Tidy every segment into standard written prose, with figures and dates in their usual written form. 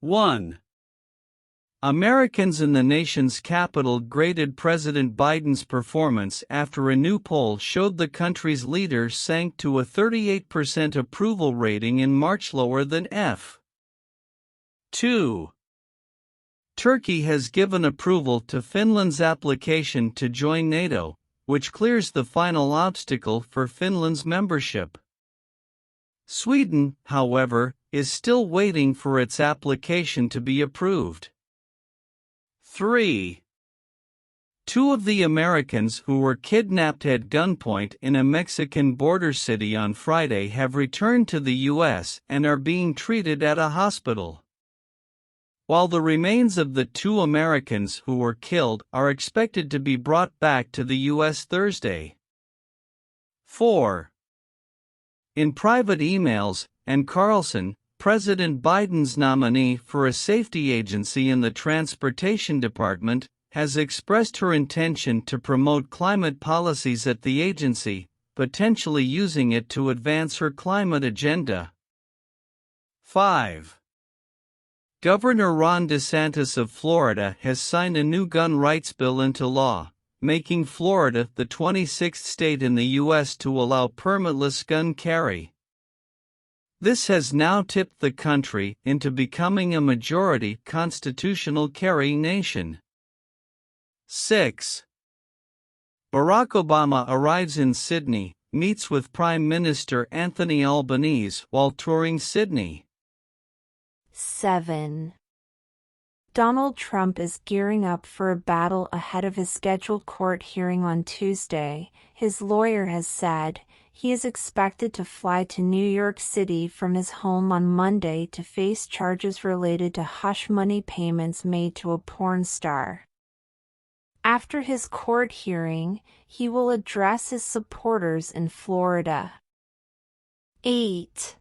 1. Americans in the nation's capital graded President Biden's performance after a new poll showed the country's leader sank to a 38% approval rating in March, lower than F. 2. Turkey has given approval to Finland's application to join NATO, which clears the final obstacle for Finland's membership. Sweden, however, is still waiting for its application to be approved. 3. Two of the Americans who were kidnapped at gunpoint in a Mexican border city on Friday have returned to the U.S. and are being treated at a hospital, while the remains of the 2 Americans who were killed are expected to be brought back to the U.S. Thursday. 4. In private emails, and Carlson, President Biden's nominee for a safety agency in the Transportation Department, has expressed her intention to promote climate policies at the agency, potentially using it to advance her climate agenda. 5. Governor Ron DeSantis of Florida has signed a new gun rights bill into law, making Florida the 26th state in the U.S. to allow permitless gun carry. This has now tipped the country into becoming a majority constitutional carrying nation. 6. Barack Obama arrives in Sydney, meets with Prime Minister Anthony Albanese while touring Sydney. 7. Donald Trump is gearing up for a battle ahead of his scheduled court hearing on Tuesday, his lawyer has said. He is expected to fly to New York City from his home on Monday to face charges related to hush money payments made to a porn star. After his court hearing, he will address his supporters in Florida. 8.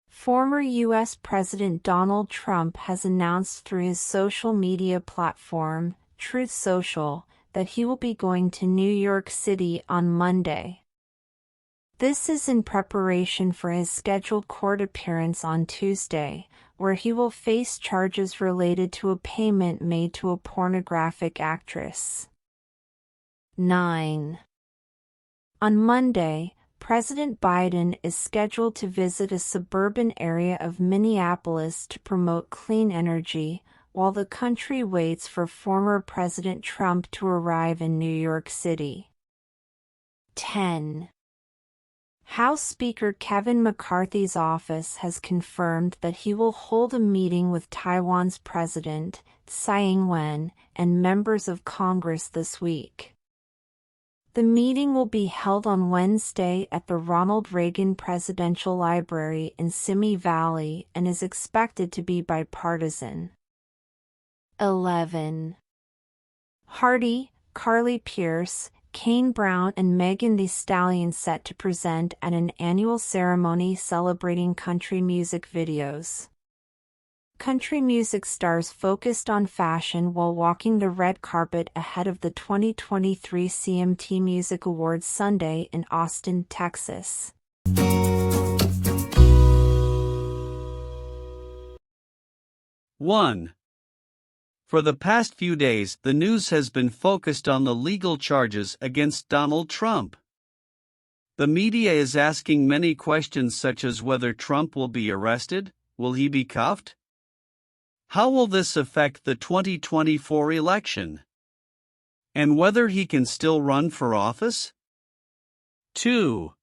Former U.S. President Donald Trump has announced through his social media platform, Truth Social, that he will be going to New York City on Monday. This is in preparation for his scheduled court appearance on Tuesday, where he will face charges related to a payment made to a pornographic actress. 9. On Monday, President Biden is scheduled to visit a suburban area of Minneapolis to promote clean energy, while the country waits for former President Trump to arrive in New York City. 10. House Speaker Kevin McCarthy's office has confirmed that he will hold a meeting with Taiwan's President, Tsai Ing-wen, and members of Congress this week. The meeting will be held on Wednesday at the Ronald Reagan Presidential Library in Simi Valley and is expected to be bipartisan. 11. Hardy, Carly Pearce, Kane Brown and Megan Thee Stallion set to present at an annual ceremony celebrating country music videos. Country music stars focused on fashion while walking the red carpet ahead of the 2023 CMT Music Awards Sunday in Austin, Texas. 1. For the past few days, the news has been focused on the legal charges against Donald Trump. The media is asking many questions such as whether Trump will be arrested, will he be cuffed? How will this affect the 2024 election? And whether he can still run for office? 2.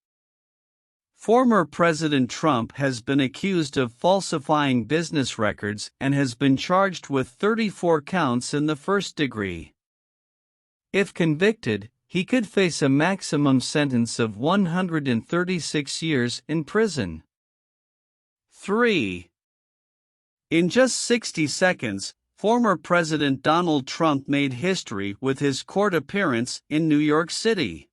Former President Trump has been accused of falsifying business records and has been charged with 34 counts in the first degree. If convicted, he could face a maximum sentence of 136 years in prison. 3. In just 60 seconds, former President Donald Trump made history with his court appearance in New York City.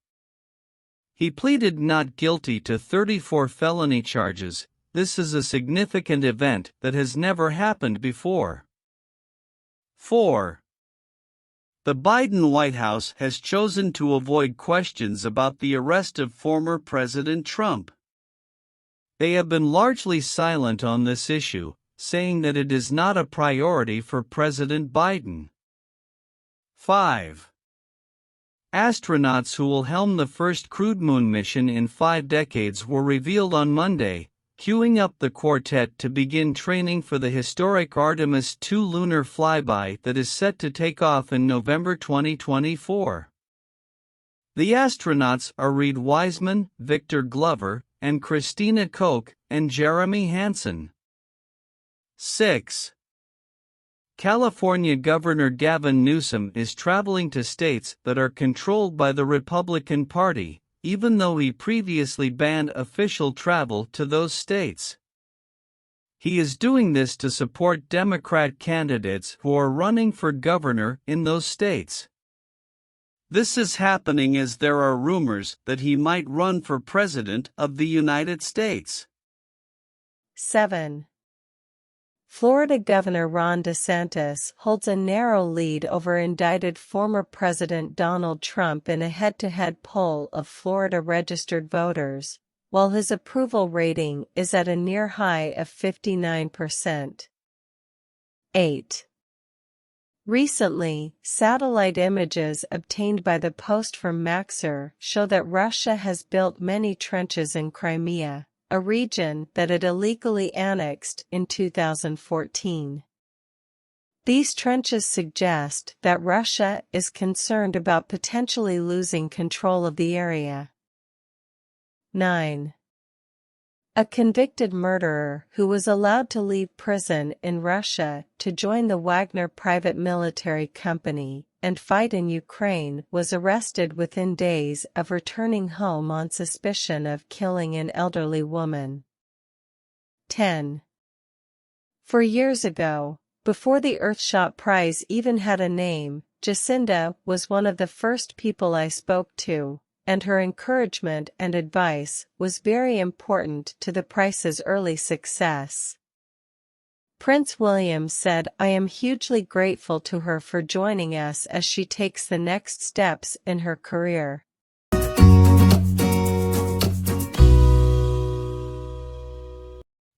He pleaded not guilty to 34 felony charges. This is a significant event that has never happened before. 4. The Biden White House has chosen to avoid questions about the arrest of former President Trump. They have been largely silent on this issue, saying that it is not a priority for President Biden. 5. Astronauts who will helm the first crewed moon mission in 5 decades were revealed on Monday, queuing up the quartet to begin training for the historic Artemis II lunar flyby that is set to take off in November 2024. The astronauts are Reed Wiseman, Victor Glover, and Christina Koch, and Jeremy Hansen. 6. California Governor Gavin Newsom is traveling to states that are controlled by the Republican Party, even though he previously banned official travel to those states. He is doing this to support Democrat candidates who are running for governor in those states. This is happening as there are rumors that he might run for President of the United States. 7. Florida Governor Ron DeSantis holds a narrow lead over indicted former President Donald Trump in a head-to-head poll of Florida registered voters, while his approval rating is at a near high of 59%. 8. Recently, satellite images obtained by the Post from Maxar show that Russia has built many trenches in Crimea, a region that it illegally annexed in 2014. These trenches suggest that Russia is concerned about potentially losing control of the area. 9. A convicted murderer who was allowed to leave prison in Russia to join the Wagner private military company and fight in Ukraine was arrested within days of returning home on suspicion of killing an elderly woman. 10. 4 years ago, before the Earthshot Prize even had a name, Jacinda was one of the first people I spoke to, and her encouragement and advice was very important to the prize's early success. Prince William said, "I am hugely grateful to her for joining us as she takes the next steps in her career."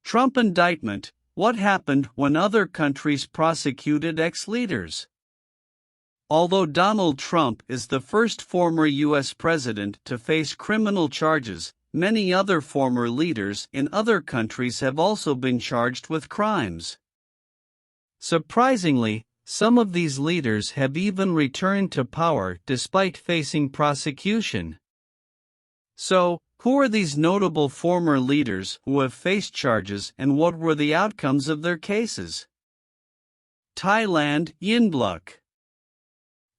Trump indictment: what happened when other countries prosecuted ex-leaders? Although Donald Trump is the first former U.S. president to face criminal charges, many other former leaders in other countries have also been charged with crimes. Surprisingly, some of these leaders have even returned to power despite facing prosecution. So, who are these notable former leaders who have faced charges and what were the outcomes of their cases? Thailand: Yingluck.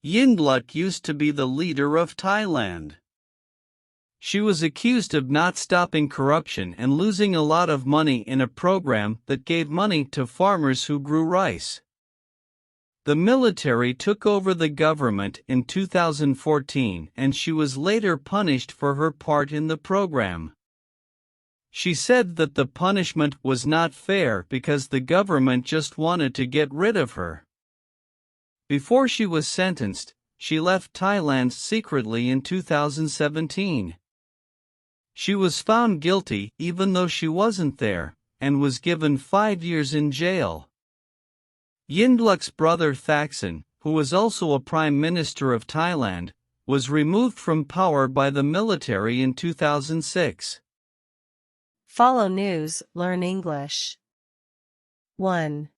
Yingluck used to be the leader of Thailand. She was accused of not stopping corruption and losing a lot of money in a program that gave money to farmers who grew rice. The military took over the government in 2014 and she was later punished for her part in the program. She said that the punishment was not fair because the government just wanted to get rid of her. Before she was sentenced, she left Thailand secretly in 2017. She was found guilty even though she wasn't there, and was given 5 years in jail. Yingluck's brother Thaksin, who was also a Prime Minister of Thailand, was removed from power by the military in 2006. Follow news, learn English. 1.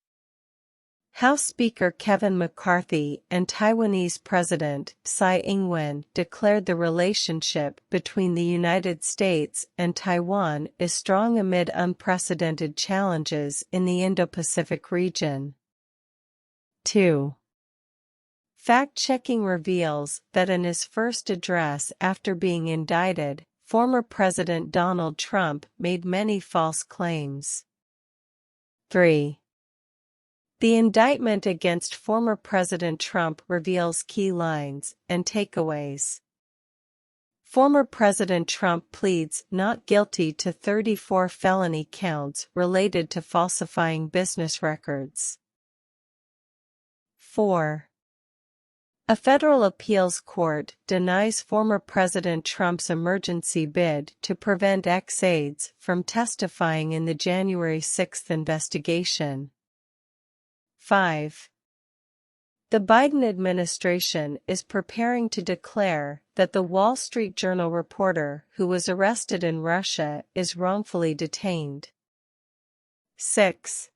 House Speaker Kevin McCarthy and Taiwanese President Tsai Ing-wen declared the relationship between the United States and Taiwan is strong amid unprecedented challenges in the Indo-Pacific region. 2. Fact-checking reveals that in his first address after being indicted, former President Donald Trump made many false claims. 3. The indictment against former President Trump reveals key lines and takeaways. Former President Trump pleads not guilty to 34 felony counts related to falsifying business records. 4. A federal appeals court denies former President Trump's emergency bid to prevent ex-aides from testifying in the January 6 investigation. 5. The Biden administration is preparing to declare that the Wall Street Journal reporter who was arrested in Russia is wrongfully detained. 6.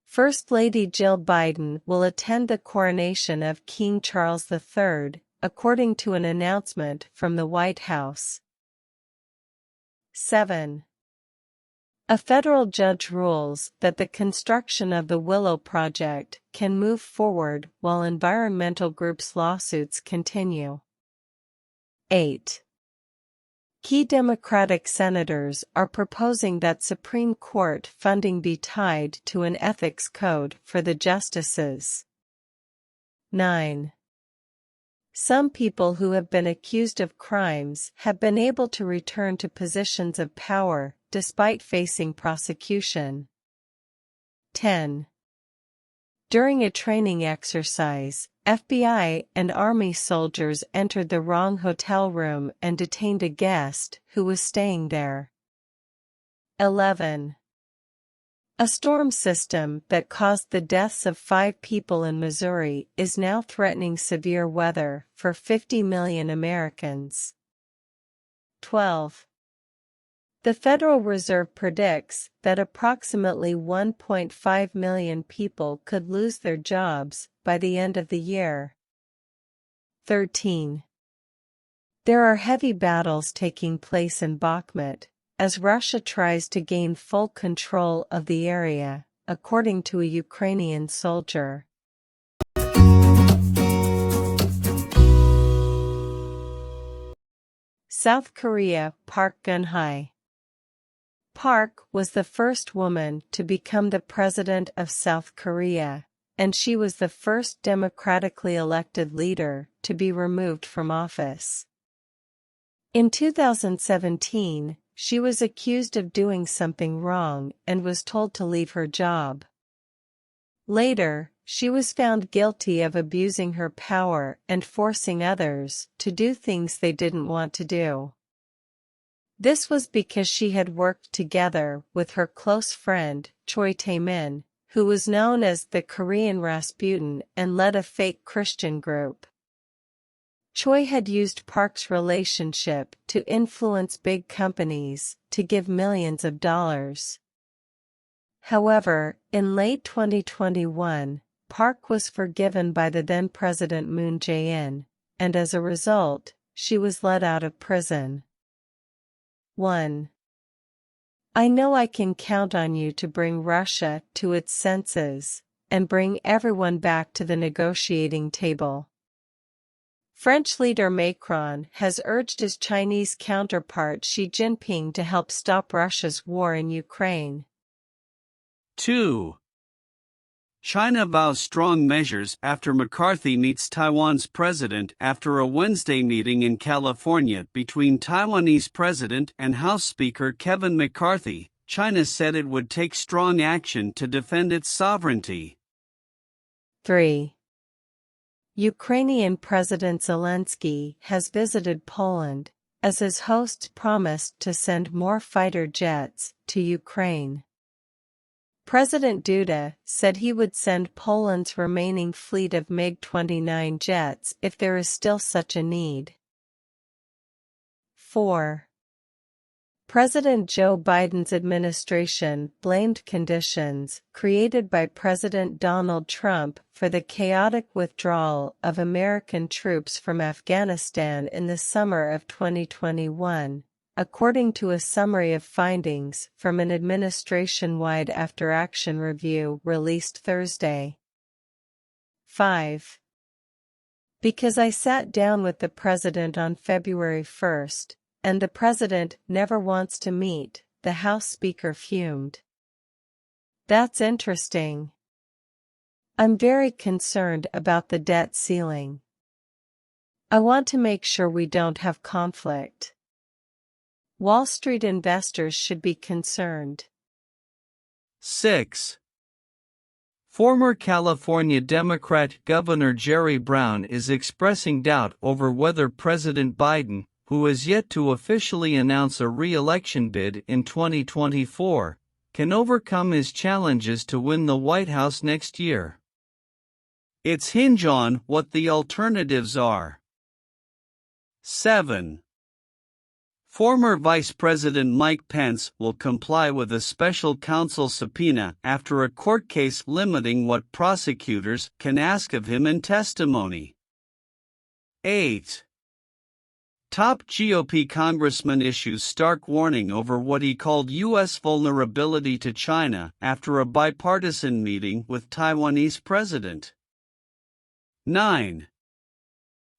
First Lady Jill Biden will attend the coronation of King Charles III, according to an announcement from the White House. 7. A federal judge rules that the construction of the Willow Project can move forward while environmental groups' lawsuits continue. 8. Key Democratic senators are proposing that Supreme Court funding be tied to an ethics code for the justices. 9. Some people who have been accused of crimes have been able to return to positions of power despite facing prosecution. 10. During a training exercise, FBI and Army soldiers entered the wrong hotel room and detained a guest who was staying there. 11. A storm system that caused the deaths of 5 people in Missouri is now threatening severe weather for 50 million Americans. 12. The Federal Reserve predicts that approximately 1.5 million people could lose their jobs by the end of the year. 13. There are heavy battles taking place in Bakhmut, as Russia tries to gain full control of the area, according to a Ukrainian soldier. South Korea, Park Geun-hye. Park was the first woman to become the president of South Korea, and she was the first democratically elected leader to be removed from office. In 2017, she was accused of doing something wrong and was told to leave her job. Later, she was found guilty of abusing her power and forcing others to do things they didn't want to do. This was because she had worked together with her close friend, Choi Tae-min, who was known as the Korean Rasputin and led a fake Christian group. Choi had used Park's relationship to influence big companies to give millions of dollars. However, in late 2021, Park was forgiven by the then-President Moon Jae-in, and as a result, she was let out of prison. 1. I know I can count on you to bring Russia to its senses and bring everyone back to the negotiating table. French leader Macron has urged his Chinese counterpart Xi Jinping to help stop Russia's war in Ukraine. 2. China vows strong measures after McCarthy meets Taiwan's president. After a Wednesday meeting in California between Taiwanese President and House Speaker Kevin McCarthy, China said it would take strong action to defend its sovereignty. 3. Ukrainian President Zelensky has visited Poland, as his host promised to send more fighter jets to Ukraine. President Duda said he would send Poland's remaining fleet of MiG-29 jets if there is still such a need. 4. President Joe Biden's administration blamed conditions created by President Donald Trump for the chaotic withdrawal of American troops from Afghanistan in the summer of 2021. According to a summary of findings from an administration-wide after-action review released Thursday. 5. Because I sat down with the president on February 1st, and the president never wants to meet, the House Speaker fumed. That's interesting. I'm very concerned about the debt ceiling. I want to make sure we don't have conflict. Wall Street investors should be concerned. 6. Former California Democrat Governor Jerry Brown is expressing doubt over whether President Biden, who has yet to officially announce a re-election bid in 2024, can overcome his challenges to win the White House next year. It's hinge on what the alternatives are. 7. Former Vice President Mike Pence will comply with a special counsel subpoena after a court case limiting what prosecutors can ask of him in testimony. 8. Top GOP congressman issues stark warning over what he called U.S. vulnerability to China after a bipartisan meeting with Taiwanese President. 9.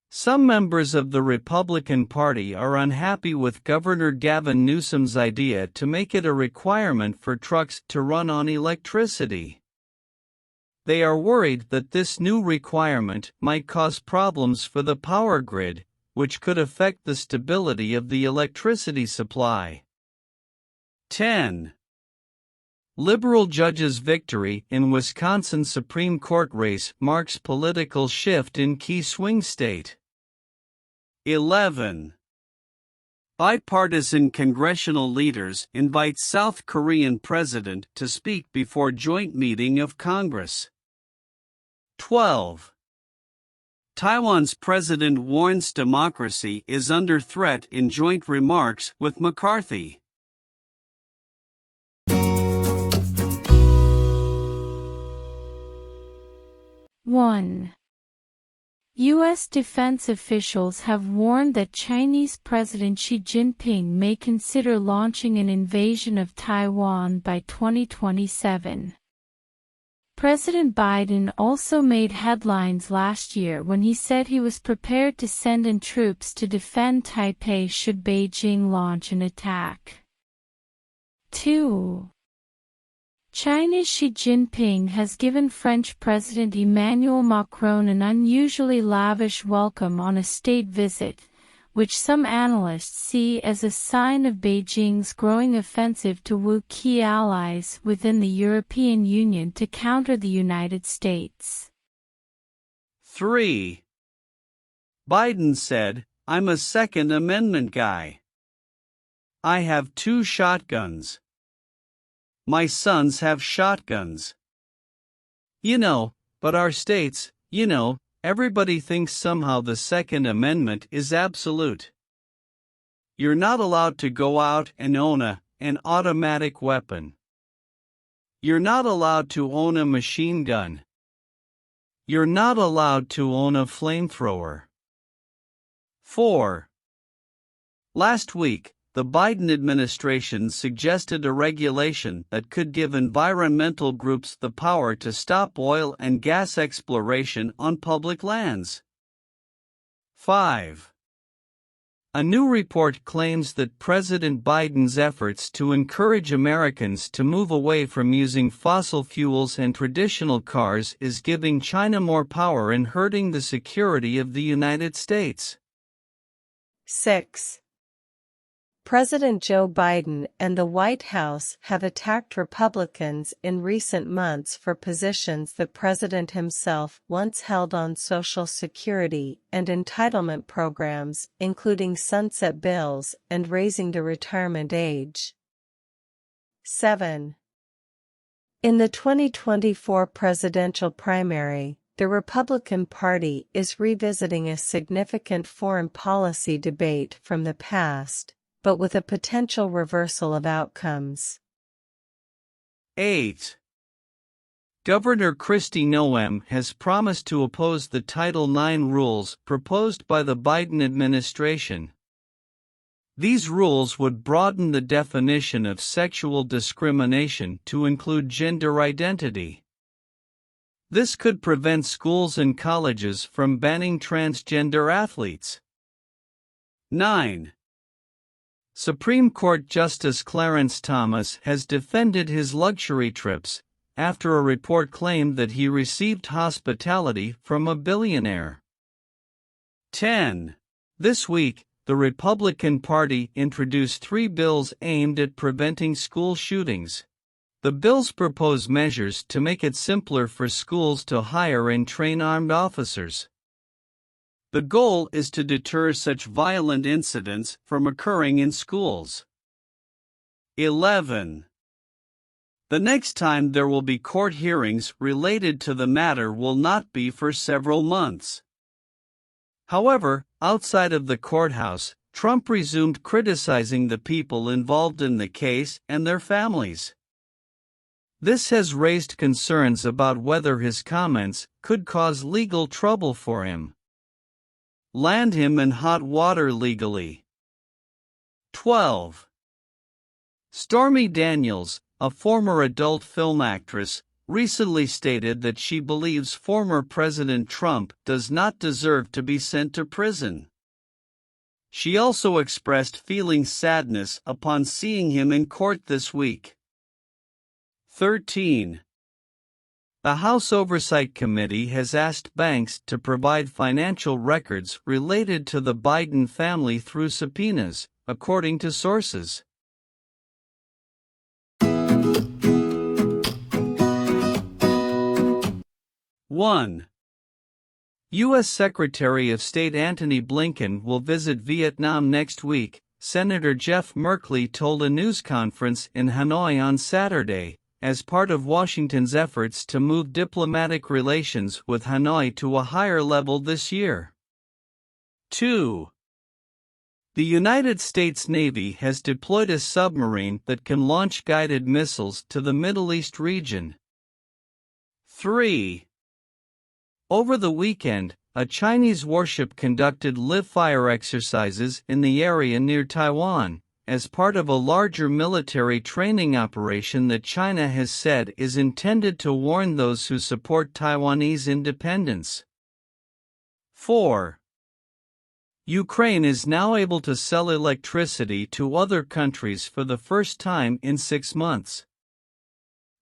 Some members of the Republican Party are unhappy with Governor Gavin Newsom's idea to make it a requirement for trucks to run on electricity. They are worried that this new requirement might cause problems for the power grid, which could affect the stability of the electricity supply. 10. Liberal judge's victory in Wisconsin Supreme Court race marks political shift in key swing state. 11. Bipartisan congressional leaders invite South Korean president to speak before joint meeting of Congress. 12. Taiwan's president warns democracy is under threat in joint remarks with McCarthy. One. U.S. defense officials have warned that Chinese President Xi Jinping may consider launching an invasion of Taiwan by 2027. President Biden also made headlines last year when he said he was prepared to send in troops to defend Taipei should Beijing launch an attack. 2. China's Xi Jinping has given French President Emmanuel Macron an unusually lavish welcome on a state visit, which some analysts see as a sign of Beijing's growing offensive to woo key allies within the European Union to counter the United States. 3. Biden said, "I'm a Second Amendment guy. I have 2 shotguns. My sons have shotguns. But our states, everybody thinks somehow the Second Amendment is absolute. You're not allowed to go out and own an automatic weapon. You're not allowed to own a machine gun. You're not allowed to own a flamethrower." 4. Last week, the Biden administration suggested a regulation that could give environmental groups the power to stop oil and gas exploration on public lands. 5. A new report claims that President Biden's efforts to encourage Americans to move away from using fossil fuels and traditional cars is giving China more power and hurting the security of the United States. 6. President Joe Biden and the White House have attacked Republicans in recent months for positions the president himself once held on Social Security and entitlement programs, including sunset bills and raising the retirement age. 7. In the 2024 presidential primary, the Republican Party is revisiting a significant foreign policy debate from the past, but with a potential reversal of outcomes. 8. Governor Kristi Noem has promised to oppose the Title IX rules proposed by the Biden administration. These rules would broaden the definition of sexual discrimination to include gender identity. This could prevent schools and colleges from banning transgender athletes. 9. Supreme Court Justice Clarence Thomas has defended his luxury trips after a report claimed that he received hospitality from a billionaire. 10. This week, the Republican Party introduced 3 bills aimed at preventing school shootings. The bills propose measures to make it simpler for schools to hire and train armed officers. The goal is to deter such violent incidents from occurring in schools. 11. The next time there will be court hearings related to the matter will not be for several months. However, outside of the courthouse, Trump resumed criticizing the people involved in the case and their families. This has raised concerns about whether his comments could cause legal trouble for him. Land him in hot water legally. 12. Stormy Daniels, a former adult film actress, recently stated that she believes former President Trump does not deserve to be sent to prison. She also expressed feeling sadness upon seeing him in court this week. 13. The House Oversight Committee has asked banks to provide financial records related to the Biden family through subpoenas, according to sources. 1. U.S. Secretary of State Antony Blinken will visit Vietnam next week, Senator Jeff Merkley told a news conference in Hanoi on Saturday, as part of Washington's efforts to move diplomatic relations with Hanoi to a higher level this year. 2. The United States Navy has deployed a submarine that can launch guided missiles to the Middle East region. 3. Over the weekend, a Chinese warship conducted live-fire exercises in the area near Taiwan, as part of a larger military training operation that China has said is intended to warn those who support Taiwanese independence. 4. Ukraine is now able to sell electricity to other countries for the first time in 6 months.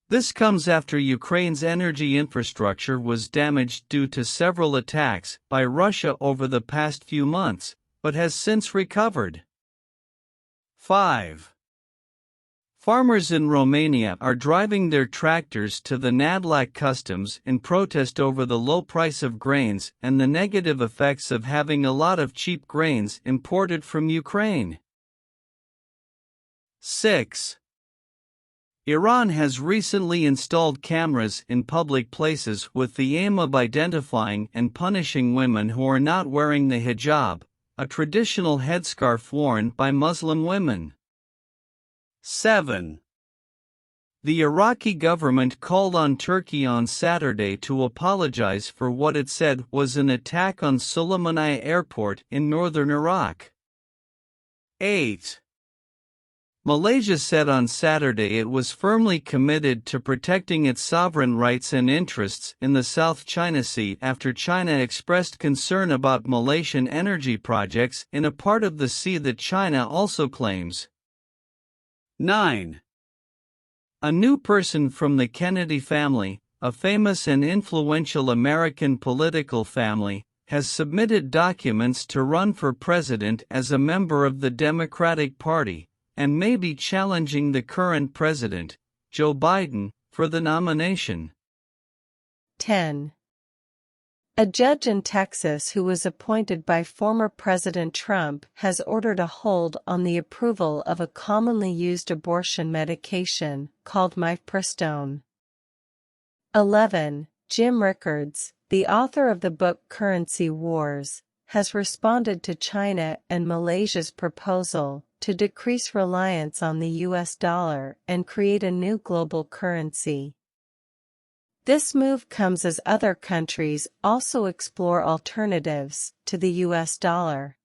This comes after Ukraine's energy infrastructure was damaged due to several attacks by Russia over the past few months, but has since recovered. 5. Farmers in Romania are driving their tractors to the Nadlac Customs in protest over the low price of grains and the negative effects of having a lot of cheap grains imported from Ukraine. 6. Iran has recently installed cameras in public places with the aim of identifying and punishing women who are not wearing the hijab, a traditional headscarf worn by Muslim women. 7. The Iraqi government called on Turkey on Saturday to apologize for what it said was an attack on Sulaymaniyah Airport in northern Iraq. 8. Malaysia said on Saturday it was firmly committed to protecting its sovereign rights and interests in the South China Sea after China expressed concern about Malaysian energy projects in a part of the sea that China also claims. 9. A new person from the Kennedy family, a famous and influential American political family, has submitted documents to run for president as a member of the Democratic Party, and may be challenging the current president, Joe Biden, for the nomination. 10. A judge in Texas who was appointed by former President Trump has ordered a hold on the approval of a commonly used abortion medication called mifepristone. 11. Jim Rickards, the author of the book Currency Wars, has responded to China and Malaysia's proposal to decrease reliance on the US dollar and create a new global currency. This move comes as other countries also explore alternatives to the US dollar.